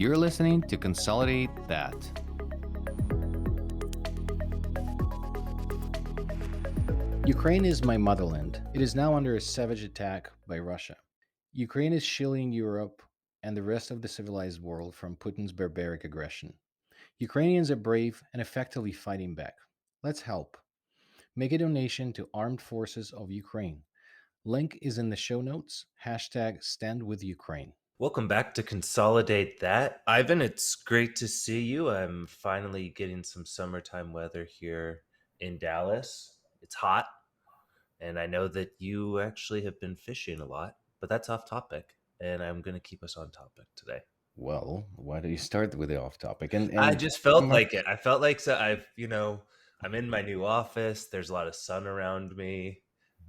You're listening to Consolidate That. Ukraine is my motherland. It is now under a savage attack by Russia. Ukraine is shielding Europe and the rest of the civilized world from Putin's barbaric aggression. Ukrainians are brave and effectively fighting back. Let's help. Make a donation to Armed Forces of Ukraine. Link is in the show notes. Hashtag Stand with Ukraine. Welcome back to Consolidate That. Ivan, it's great to see you. I'm finally getting some summertime weather here in Dallas. It's hot, and I know that you actually have been fishing a lot, but that's off topic, and I'm going to keep us on topic today. Well, why do you start with the off topic? I just felt like it. I felt like I'm in my new office. There's a lot of sun around me.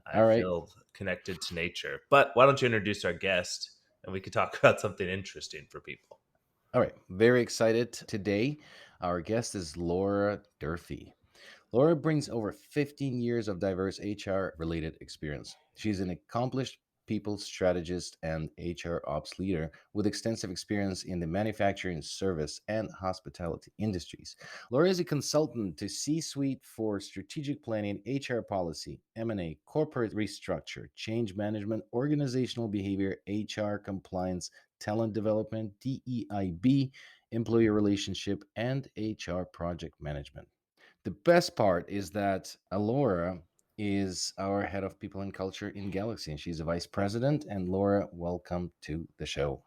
I All right. feel connected to nature. But why don't you introduce our guest and we could talk about something interesting for people? All right. Very excited today. Our guest is Laura Durfee. Laura brings over 15 years of diverse HR related experience. She's an accomplished people strategist and HR ops leader with extensive experience in the manufacturing, service, and hospitality industries. Laura is a consultant to C-suite for strategic planning, HR policy, M&A, corporate restructure, change management, organizational behavior, HR compliance, talent development, DEIB, employee relationship, and HR project management. The best part is that Alora is our head of people and culture in Galaxy, and she's a vice president. And Laura, welcome to the show.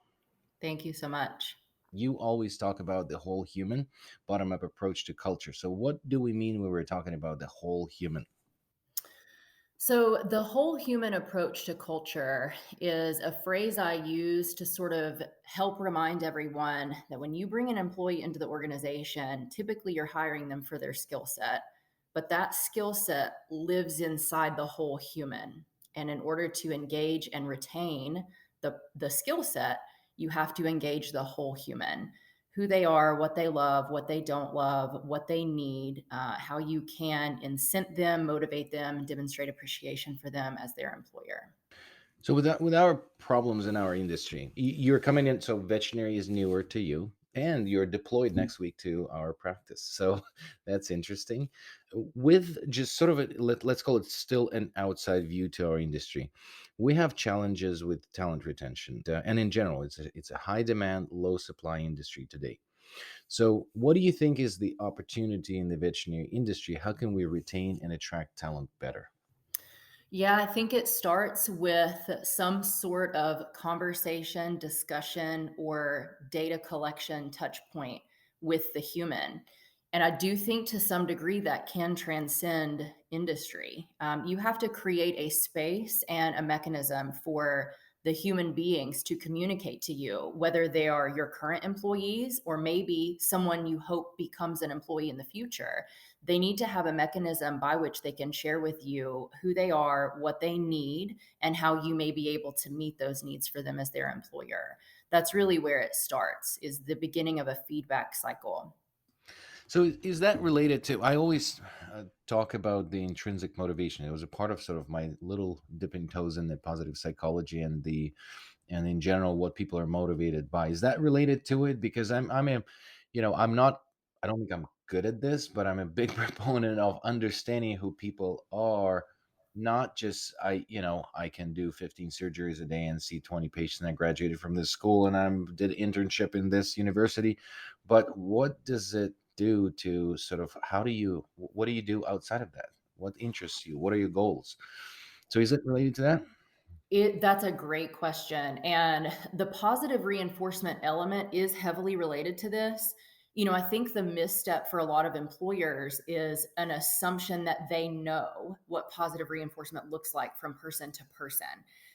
Thank you so much. You always talk about the whole human, bottom up approach to culture. So, what do we mean when we're talking about the whole human? So, the whole human approach to culture is a phrase I use to sort of help remind everyone that when you bring an employee into the organization, typically you're hiring them for their skill set, but that skill set lives inside the whole human. And in order to engage and retain the skill set, you have to engage the whole human, who they are, what they love, what they don't love, what they need, how you can incent them, motivate them, and demonstrate appreciation for them as their employer. So, with our problems in our industry, you're coming in. So, veterinary is newer to you, and you're deployed next week to our practice. So, that's interesting. With just sort of let's call it still an outside view to our industry, we have challenges with talent retention, and in general, it's a high demand, low supply industry today. So, what do you think is the opportunity in the veterinary industry? How can we retain and attract talent better? Yeah, I think it starts with some sort of conversation, discussion, or data collection touch point with the human. And I do think to some degree that can transcend industry. You have to create a space and a mechanism for the human beings to communicate to you, whether they are your current employees or maybe someone you hope becomes an employee in the future. They need to have a mechanism by which they can share with you who they are, what they need, and how you may be able to meet those needs for them as their employer. That's really where it starts, is the beginning of a feedback cycle. So is that related to? I always talk about the intrinsic motivation. It was a part of sort of my little dipping toes in the positive psychology and in general what people are motivated by. Is that related to it? Because I'm not. I don't think I'm good at this, but I'm a big proponent of understanding who people are. Not just I can do 15 surgeries a day and see 20 patients. I graduated from this school and I did internship in this university, but what does it do to sort of what do you do outside of that? What interests you? What are your goals? So is it related to that? That's a great question. And the positive reinforcement element is heavily related to this. I think the misstep for a lot of employers is an assumption that they know what positive reinforcement looks like from person to person.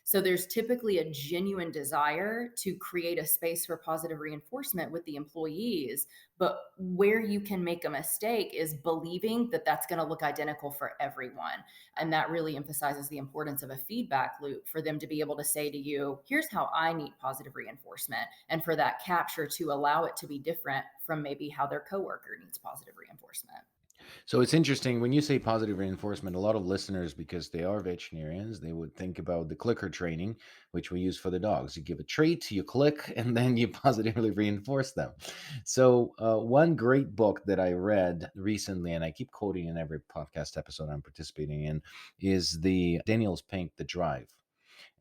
So there's typically a genuine desire to create a space for positive reinforcement with the employees. But where you can make a mistake is believing that that's going to look identical for everyone. And that really emphasizes the importance of a feedback loop for them to be able to say to you, here's how I need positive reinforcement. And for that capture to allow it to be different from maybe how their coworker needs positive reinforcement. So it's interesting when you say positive reinforcement, a lot of listeners, because they are veterinarians, they would think about the clicker training, which we use for the dogs. You give a treat, you click, and then you positively reinforce them. So, one great book that I read recently, and I keep quoting in every podcast episode I'm participating in, is the Daniel's Pink, The Drive.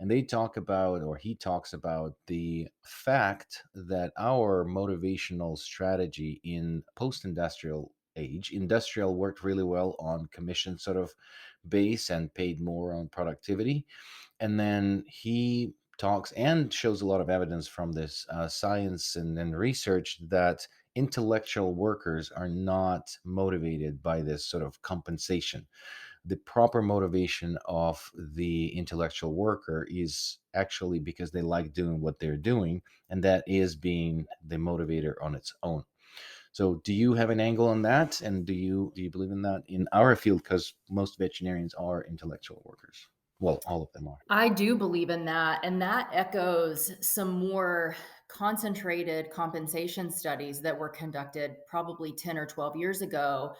And they talk about, or he talks about, the fact that our motivational strategy in post-industrial age, industrial worked really well on commission sort of base and paid more on productivity. And then he talks and shows a lot of evidence from this science and research that intellectual workers are not motivated by this sort of compensation. The proper motivation of the intellectual worker is actually because they like doing what they're doing, and that is being the motivator on its own. So do you have an angle on that, and do you believe in that in our field, because most veterinarians are intellectual workers? Well, all of them are. I do believe in that. And that echoes some more concentrated compensation studies that were conducted probably 10 or 12 years ago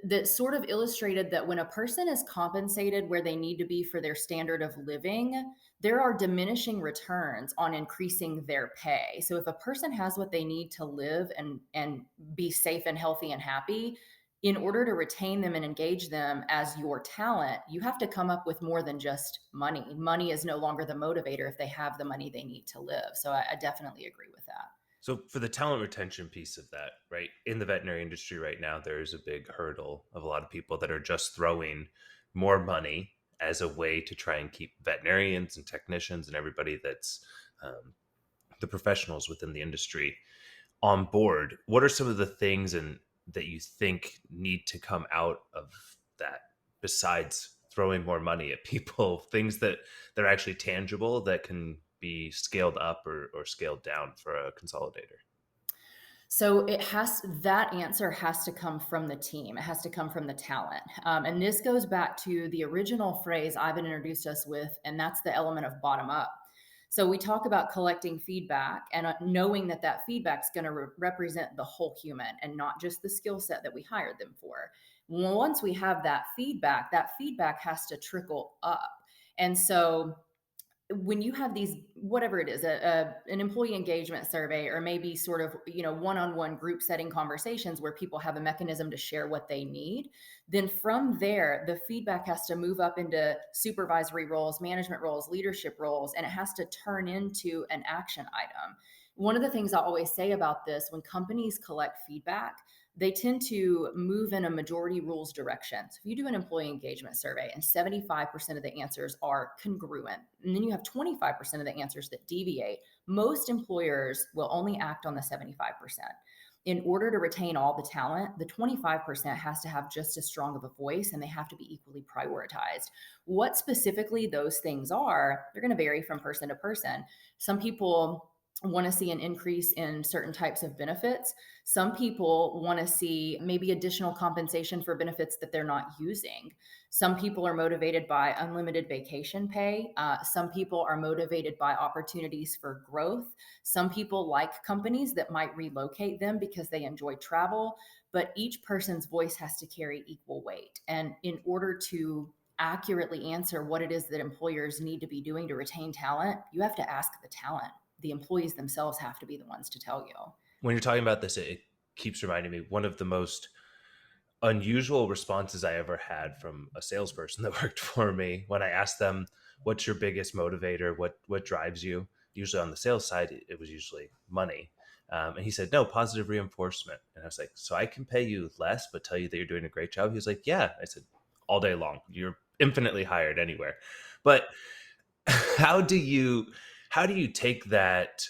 that sort of illustrated that when a person is compensated where they need to be for their standard of living, there are diminishing returns on increasing their pay. So if a person has what they need to live and be safe and healthy and happy, in order to retain them and engage them as your talent, you have to come up with more than just money. Money is no longer the motivator if they have the money they need to live. So I definitely agree with that. So for the talent retention piece of that, right, in the veterinary industry right now, there is a big hurdle of a lot of people that are just throwing more money as a way to try and keep veterinarians and technicians and everybody that's the professionals within the industry on board. What are some of the things and that you think need to come out of that besides throwing more money at people? Things that are actually tangible that can be scaled up or scaled down for a consolidator. So that answer has to come from the team. It has to come from the talent. And this goes back to the original phrase Ivan introduced us with, and that's the element of bottom up. So we talk about collecting feedback and knowing that that feedback is going to represent the whole human and not just the skill set that we hired them for. Once we have that feedback has to trickle up. And so when you have these, whatever it is, an employee engagement survey, or maybe sort of, one-on-one group setting conversations where people have a mechanism to share what they need, then from there the feedback has to move up into supervisory roles, management roles, leadership roles, and it has to turn into an action item. One of the things I always say about this, when companies collect feedback, they tend to move in a majority rules direction. So if you do an employee engagement survey and 75% of the answers are congruent, and then you have 25% of the answers that deviate, most employers will only act on the 75%. In order to retain all the talent, the 25% has to have just as strong of a voice, and they have to be equally prioritized. What specifically those things are, they're going to vary from person to person. Some people want to see an increase in certain types of benefits. Some people want to see maybe additional compensation for benefits that they're not using. Some people are motivated by unlimited vacation pay. Some people are motivated by opportunities for growth. Some people like companies that might relocate them because they enjoy travel, but each person's voice has to carry equal weight. And in order to accurately answer what it is that employers need to be doing to retain talent, you have to ask the talent. The employees themselves have to be the ones to tell you. When you're talking about this, it keeps reminding me one of the most unusual responses I ever had from a salesperson that worked for me when I asked them, "What's your biggest motivator? What drives you?" Usually on the sales side, it was usually money. And he said, "No, positive reinforcement." And I was like, "So I can pay you less, but tell you that you're doing a great job?" He was like, "Yeah." I said, "All day long. You're infinitely hired anywhere." But how do you take that,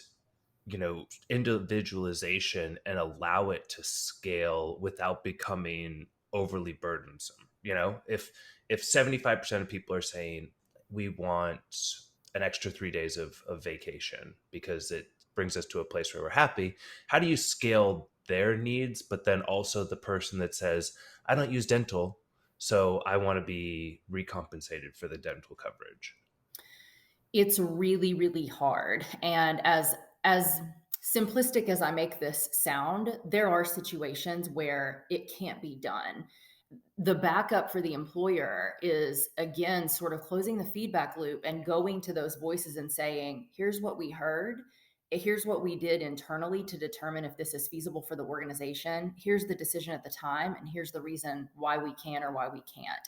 individualization and allow it to scale without becoming overly burdensome? If 75% of people are saying we want an extra 3 days of vacation because it brings us to a place where we're happy, how do you scale their needs, but then also the person that says, I don't use dental, so I want to be recompensated for the dental coverage? It's really, really hard. And as simplistic as I make this sound, there are situations where it can't be done. The backup for the employer is, again, sort of closing the feedback loop and going to those voices and saying, here's what we heard. Here's what we did internally to determine if this is feasible for the organization. Here's the decision at the time, and here's the reason why we can or why we can't.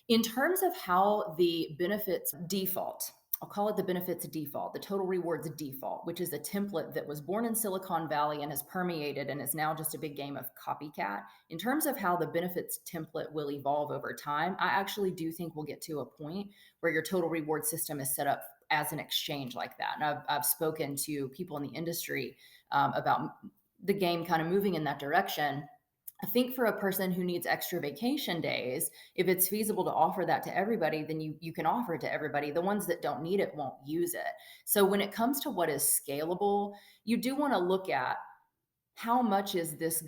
In terms of how the benefits default, I'll call it the benefits default, the total rewards default, which is a template that was born in Silicon Valley and has permeated and is now just a big game of copycat. In terms of how the benefits template will evolve over time, I actually do think we'll get to a point where your total reward system is set up as an exchange like that. And I've spoken to people in the industry about the game kind of moving in that direction. I think for a person who needs extra vacation days, if it's feasible to offer that to everybody, then you can offer it to everybody. The ones that don't need it won't use it. So when it comes to what is scalable, you do want to look at how much is this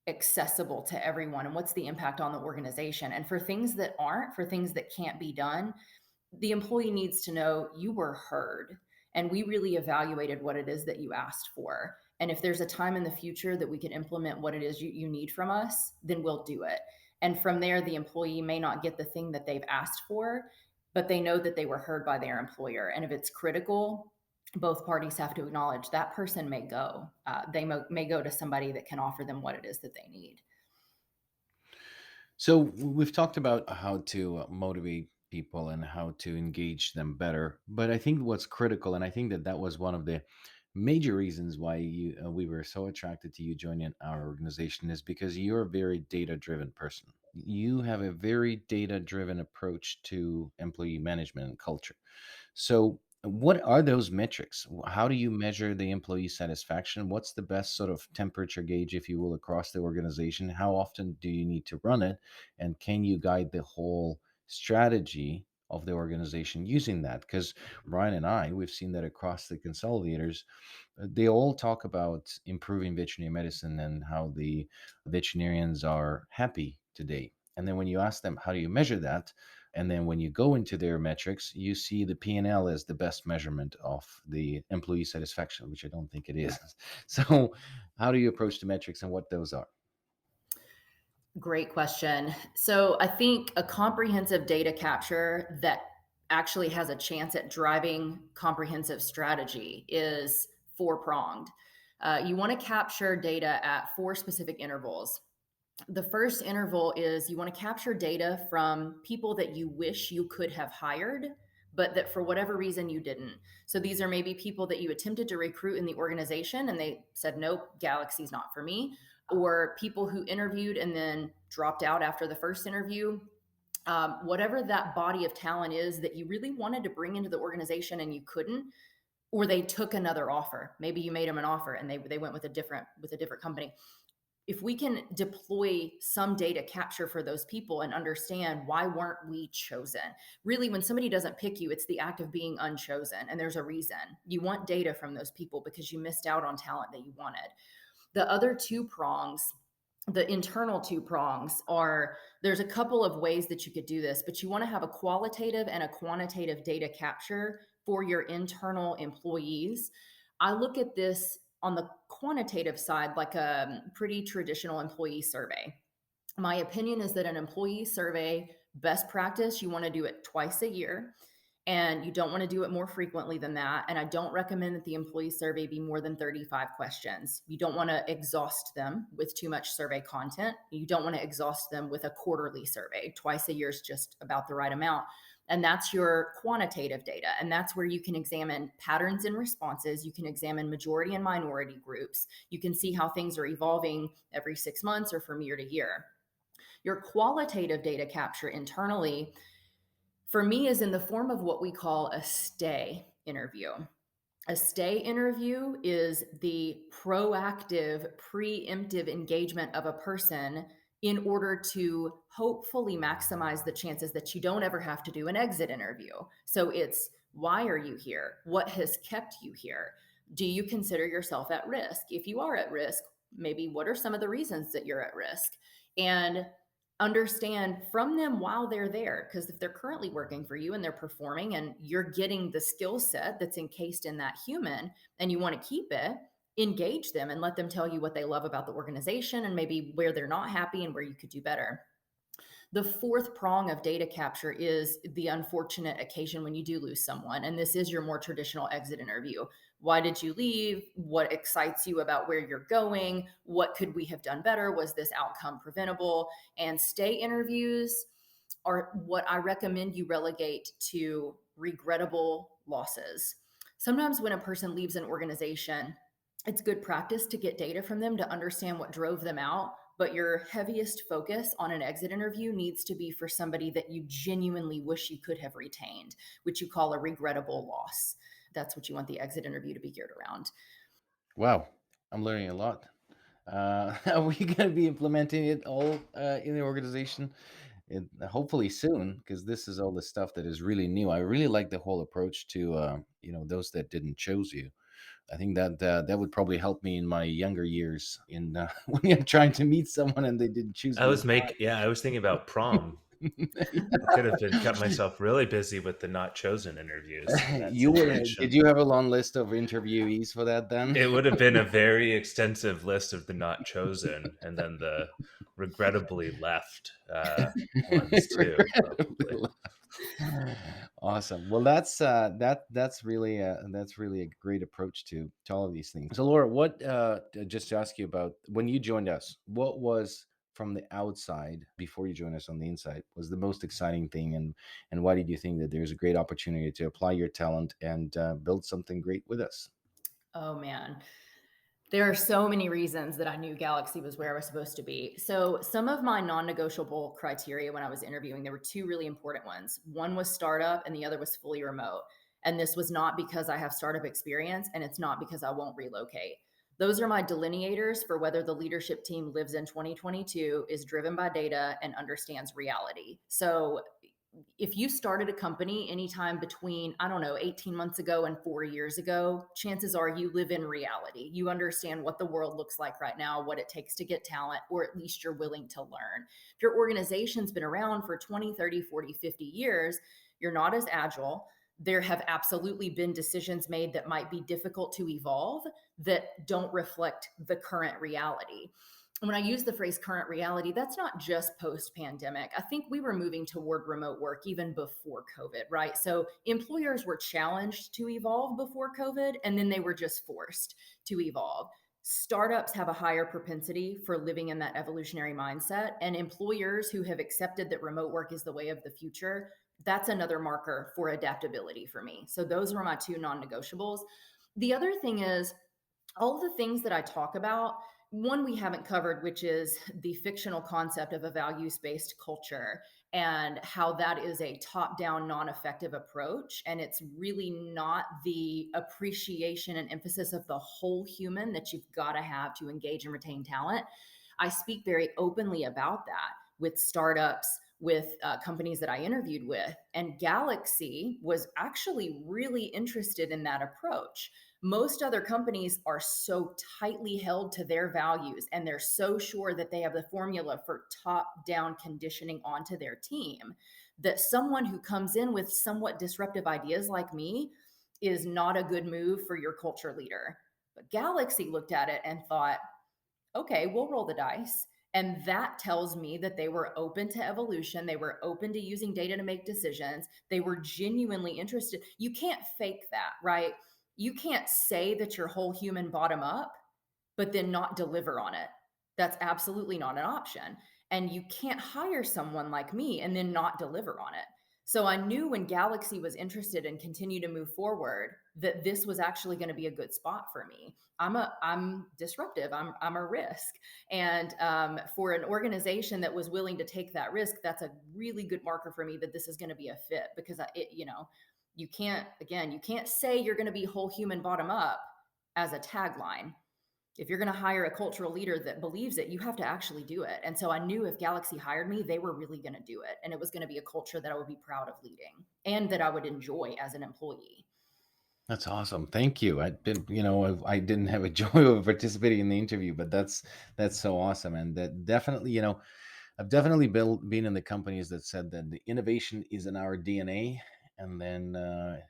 accessible to everyone and what's the impact on the organization. And for things that aren't, for things that can't be done, the employee needs to know you were heard and we really evaluated what it is that you asked for. And if there's a time in the future that we can implement what it is you need from us, then we'll do it. And from there, the employee may not get the thing that they've asked for, but they know that they were heard by their employer. And if it's critical, both parties have to acknowledge that person may go. They may go to somebody that can offer them what it is that they need. So we've talked about how to motivate people and how to engage them better, but I think what's critical, and I think that that was one of the major reasons why we were so attracted to you joining our organization, is because you're a very data driven person. You have a very data driven approach to employee management and culture. So, what are those metrics? How do you measure the employee satisfaction? What's the best sort of temperature gauge, if you will, across the organization? How often do you need to run it? And can you guide the whole strategy of the organization using that? Because Brian and I, we've seen that across the consolidators, they all talk about improving veterinary medicine and how the veterinarians are happy today. And then when you ask them, how do you measure that? And then when you go into their metrics, you see the P&L as the best measurement of the employee satisfaction, which I don't think it is. So, how do you approach the metrics and what those are? Great question. So I think a comprehensive data capture that actually has a chance at driving comprehensive strategy is four pronged. You want to capture data at four specific intervals. The first interval is you want to capture data from people that you wish you could have hired, but that for whatever reason you didn't. So these are maybe people that you attempted to recruit in the organization and they said, nope, Galaxy's not for me. Or people who interviewed and then dropped out after the first interview. Whatever that body of talent is that you really wanted to bring into the organization and you couldn't, or they took another offer. Maybe you made them an offer and they went with a different company. If we can deploy some data capture for those people and understand why weren't we chosen. Really, when somebody doesn't pick you, it's the act of being unchosen, and there's a reason. You want data from those people because you missed out on talent that you wanted. The other two prongs, the internal two prongs, are there's a couple of ways that you could do this, but you want to have a qualitative and a quantitative data capture for your internal employees. I look at this on the quantitative side like a pretty traditional employee survey. My opinion is that an employee survey, best practice, you want to do it twice a year. And you don't want to do it more frequently than that. And I don't recommend that the employee survey be more than 35 questions. You don't want to exhaust them with too much survey content. You don't want to exhaust them with a quarterly survey. Twice a year is just about the right amount. And that's your quantitative data. And that's where you can examine patterns in responses. You can examine majority and minority groups. You can see how things are evolving every 6 months or from year to year. Your qualitative data capture internally, for me, is in the form of what we call a stay interview. A stay interview is the proactive, preemptive engagement of a person in order to hopefully maximize the chances that you don't ever have to do an exit interview. So it's, why are you here? What has kept you here? Do you consider yourself at risk? If you are at risk, maybe what are some of the reasons that you're at risk? And understand from them while they're there, because if they're currently working for you and they're performing and you're getting the skill set that's encased in that human and you want to keep it, engage them and let them tell you what they love about the organization and maybe where they're not happy and where you could do better. The fourth prong of data capture is the unfortunate occasion when you do lose someone. And this is your more traditional exit interview. Why did you leave? What excites you about where you're going? What could we have done better? Was this outcome preventable? And stay interviews are what I recommend you relegate to regrettable losses. Sometimes when a person leaves an organization, it's good practice to get data from them to understand what drove them out. But your heaviest focus on an exit interview needs to be for somebody that you genuinely wish you could have retained, which you call a regrettable loss. That's what you want the exit interview to be geared around. Wow, I'm learning a lot. Are we going to be implementing it all in the organization? Hopefully soon, because this is all the stuff that is really new. I really like the whole approach to those that didn't choose you. I think that that would probably help me in my younger years in when I'm trying to meet someone and they didn't choose me. I was thinking about prom. I could have been kept myself really busy with the not chosen interviews in that You would, did situation. you have a long list of interviewees for that then? It would have been a very extensive list of the not chosen, and then the regrettably left ones too, probably. Awesome. Well, that's really a great approach to all of these things. So, Laura, what just to ask you about when you joined us, what was from the outside before you joined us on the inside was the most exciting thing, and why did you think that there's a great opportunity to apply your talent and build something great with us? Oh man. There are so many reasons that I knew Galaxy was where I was supposed to be. So, some of my non negotiable criteria when I was interviewing, there were two really important ones. One was startup, and the other was fully remote. And this was not because I have startup experience, and it's not because I won't relocate. Those are my delineators for whether the leadership team lives in 2022, is driven by data, and understands reality. So, if you started a company anytime between, I don't know, 18 months ago and 4 years ago, chances are you live in reality. You understand what the world looks like right now, what it takes to get talent, or at least you're willing to learn. If your organization's been around for 20, 30, 40, 50 years, you're not as agile. There have absolutely been decisions made that might be difficult to evolve that don't reflect the current reality. When I use the phrase current reality, that's not just post pandemic. I think we were moving toward remote work even before COVID, right? So employers were challenged to evolve before COVID, and then they were just forced to evolve. Startups have a higher propensity for living in that evolutionary mindset, and employers who have accepted that remote work is the way of the future, that's another marker for adaptability for me. So those were my two non negotiables. The other thing is, all the things that I talk about, one we haven't covered, which is the fictional concept of a values based culture and how that is a top down, non effective approach. And it's really not the appreciation and emphasis of the whole human that you've got to have to engage and retain talent. I speak very openly about that with startups, with companies that I interviewed with. And Galaxy was actually really interested in that approach. Most other companies are so tightly held to their values and they're so sure that they have the formula for top down conditioning onto their team that someone who comes in with somewhat disruptive ideas like me is not a good move for your culture leader. But Galaxy looked at it and thought, okay, we'll roll the dice. And that tells me that they were open to evolution. They were open to using data to make decisions. They were genuinely interested. You can't fake that, right? You can't say that you're whole human bottom up, but then not deliver on it. That's absolutely not an option. And you can't hire someone like me and then not deliver on it. So I knew when Galaxy was interested and continue to move forward that this was actually going to be a good spot for me. I'm disruptive. I'm a risk, and for an organization that was willing to take that risk, that's a really good marker for me that this is going to be a fit. Because you can't, again, you can't say you're going to be whole human bottom up as a tagline. If you're going to hire a cultural leader that believes it, you have to actually do it. And so I knew if Galaxy hired me, they were really going to do it. And it was going to be a culture that I would be proud of leading and that I would enjoy as an employee. That's awesome. Thank you. I didn't have a joy of participating in the interview, but that's so awesome. And that definitely, I've definitely been in the companies that said that the innovation is in our DNA, and then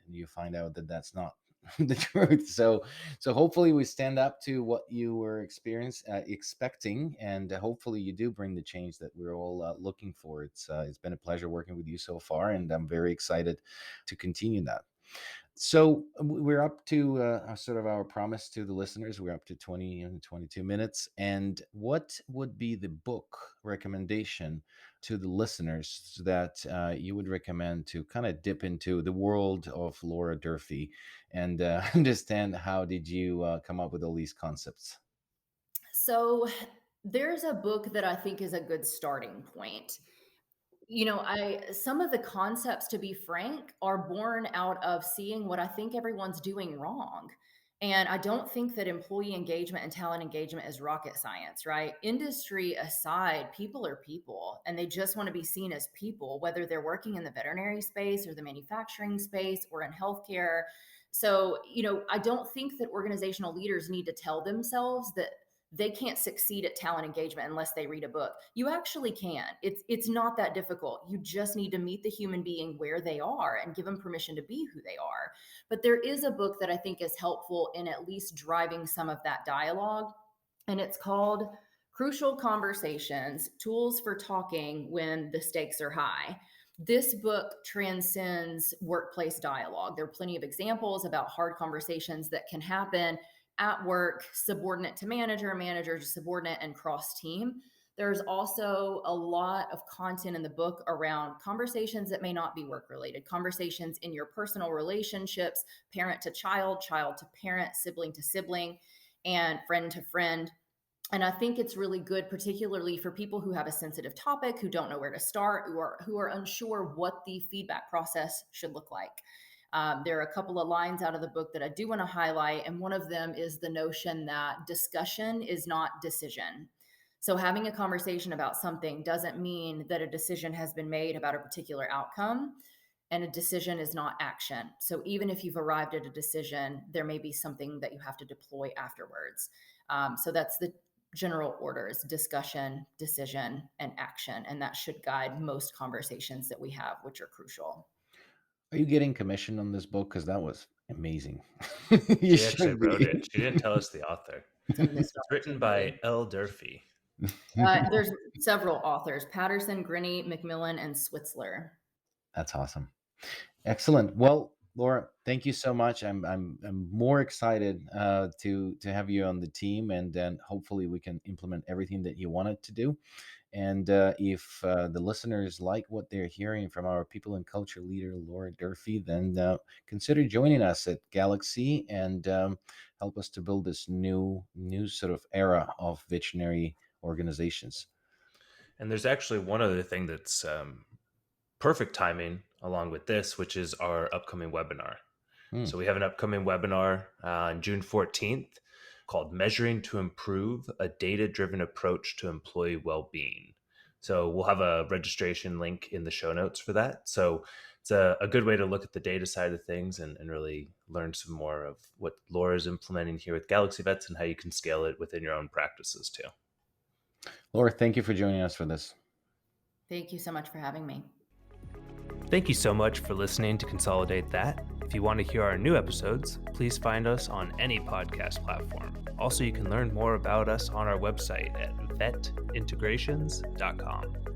you find out that that's not the truth. So hopefully we stand up to what you were expecting, and hopefully you do bring the change that we're all looking for. It's been a pleasure working with you so far, and I'm very excited to continue that. So we're up to sort of our promise to the listeners. We're up to 20 and 22 minutes. And what would be the book recommendation to the listeners that you would recommend to kind of dip into the world of Laura Durfee and understand how did you come up with all these concepts? So there's a book that I think is a good starting point. I some of the concepts, to be frank, are born out of seeing what I think everyone's doing wrong. And I don't think that employee engagement and talent engagement is rocket science, right? Industry aside, people are people and they just want to be seen as people, whether they're working in the veterinary space or the manufacturing space or in healthcare. So, I don't think that organizational leaders need to tell themselves that they can't succeed at talent engagement unless they read a book. You actually can. It's not that difficult. You just need to meet the human being where they are and give them permission to be who they are. But there is a book that I think is helpful in at least driving some of that dialogue, and it's called Crucial Conversations: Tools for Talking When the Stakes Are High. This book transcends workplace dialogue. There are plenty of examples about hard conversations that can happen at work, subordinate to manager, manager to subordinate, and cross team. There's also a lot of content in the book around conversations that may not be work related, conversations in your personal relationships, parent to child, child to parent, sibling to sibling, and friend to friend. And I think it's really good, particularly for people who have a sensitive topic, who don't know where to start, who are unsure what the feedback process should look like. There are a couple of lines out of the book that I do want to highlight, and one of them is the notion that discussion is not decision. So having a conversation about something doesn't mean that a decision has been made about a particular outcome, and a decision is not action. So even if you've arrived at a decision, there may be something that you have to deploy afterwards. So that's the general orders: discussion, decision, and action. And that should guide most conversations that we have, which are crucial. Are you getting commission on this book? Because that was amazing. You She actually should wrote it. be. She didn't tell us the author. It's a missed It's written opportunity. by L. Durfee. There's several authors: Patterson, Grinney, McMillan, and Switzler. That's awesome. Excellent. Well, Laura, thank you so much. I'm more excited to have you on the team, and then hopefully we can implement everything that you wanted to do. And if the listeners like what they're hearing from our people and culture leader Laura Durfee, then consider joining us at Galaxy and help us to build this new sort of era of veterinary organizations. And there's actually one other thing that's perfect timing along with this, which is our upcoming webinar. Hmm. So we have an upcoming webinar on June 14th called Measuring to Improve: A Data-Driven Approach to Employee Well-Being. So we'll have a registration link in the show notes for that. So it's a good way to look at the data side of things and really learn some more of what Laura is implementing here with Galaxy Vets and how you can scale it within your own practices too. Laura, thank you for joining us for this. Thank you so much for having me. Thank you so much for listening to Consolidate That. If you want to hear our new episodes, please find us on any podcast platform. Also, you can learn more about us on our website at vetintegrations.com.